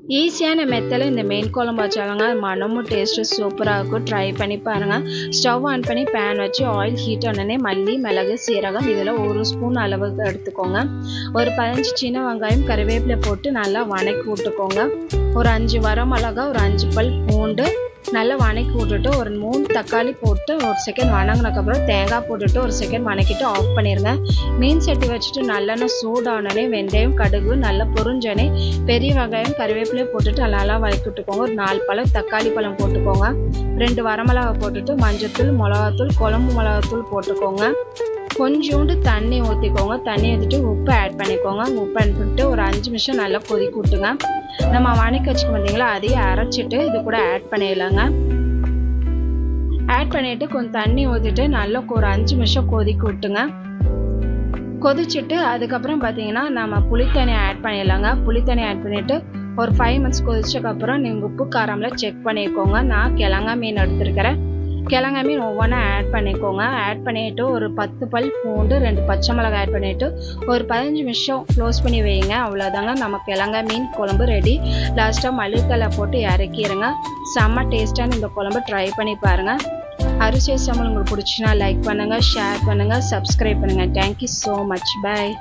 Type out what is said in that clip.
ஈஸியான மெத்தடில் இந்த மீன் குழம்பு வச்சாலுங்க மனமும் டேஸ்ட்டு சூப்பராக இருக்கும். ட்ரை பண்ணி பாருங்கள். ஸ்டவ் ஆன் பண்ணி பேன் வச்சு ஆயில் ஹீட் ஆனோடனே மல்லி, மிளகு, சீரகம் இதில் 1 ஸ்பூன் அளவுக்கு எடுத்துக்கோங்க. ஒரு 15 சின்ன வெங்காயம், கறிவேப்பிலை போட்டு நல்லா வதக்கி விட்டுக்கோங்க. ஒரு 5 வரமிளகா, ஒரு 5 பல் பூண்டு நல்லா வதக்கி விட்டுட்டு ஒரு 3 தக்காளி போட்டு ஒரு செகண்ட் வதங்கினதுக்கப்புறம் தேங்காய் போட்டுட்டு ஒரு செகண்ட் வதக்கிட்டு ஆஃப் பண்ணிடுங்க. மீன் சட்டி வச்சுட்டு நல்லெண்ணெய் சூடானோடனே வெந்தயம், கடுகு நல்லா பொரிஞ்சோடனே பெரிய வெங்காயம், கறிவேப்பிலை போட்டுட்டு நல்லா வதக்கி விட்டுக்கோங்க. ஒரு 4 பழம் தக்காளி பழம் போட்டுக்கோங்க. 2 வரமிளகா போட்டுட்டு மஞ்சத்தூள், மிளகாத்தூள், குழம்பு மிளகாத்தூள் போட்டுக்கோங்க. கொஞ்சோண்டு தண்ணி ஊற்றிக்கோங்க. தண்ணி ஊற்றிட்டு உப்பு ஆட் பண்ணிக்கோங்க. உப்பு ஆட் பண்ணிட்டு ஒரு 5 நிமிஷம் நல்லா கொதிக்க விட்டுங்க. நம்ம வதக்கி வச்சுக்க பார்த்தீங்களா, அதையும் அரைச்சிட்டு இது கூட ஆட் பண்ணிடலாங்க. ஆட் பண்ணிவிட்டு கொஞ்சம் தண்ணி ஊற்றிட்டு நல்லா ஒரு 5 நிமிஷம் கொதிக்க விட்டுங்க. கொதிச்சுட்டு அதுக்கப்புறம் பார்த்தீங்கன்னா நம்ம புளித்தண்ணி ஆட் பண்ணிடலாங்க. புளித்தண்ணி ஆட் பண்ணிவிட்டு ஒரு 5 மினிட்ஸ் கொதிச்சதுக்கப்புறம் நீங்கள் உப்பு காரம்லாம் செக் பண்ணிக்கோங்க. நான் கிழங்கா மீன் எடுத்துருக்கிறேன். கிழங்கா மீன் ஒவ்வொன்றா ஆட் பண்ணிக்கோங்க. ஆட் பண்ணிவிட்டு ஒரு 10 பல் பூண்டு, 2 பச்சை மிளகாய் ஆட் பண்ணிவிட்டு ஒரு 15 நிமிஷம் க்ளோஸ் பண்ணி வைங்க. அவ்வளோதாங்க, நம்ம கிழங்கா மீன் குழம்பு ரெடி. லாஸ்ட்டாக மல்லித்தலை போட்டு இறக்கிடுங்க. செம்ம டேஸ்ட்டான இந்த குழம்பு ட்ரை பண்ணி பாருங்கள். அரிசி சமையல் உங்களுக்கு பிடிச்சுன்னா லைக் பண்ணுங்கள், ஷேர் பண்ணுங்கள், சப்ஸ்கிரைப் பண்ணுங்கள். Thank you so much. பை.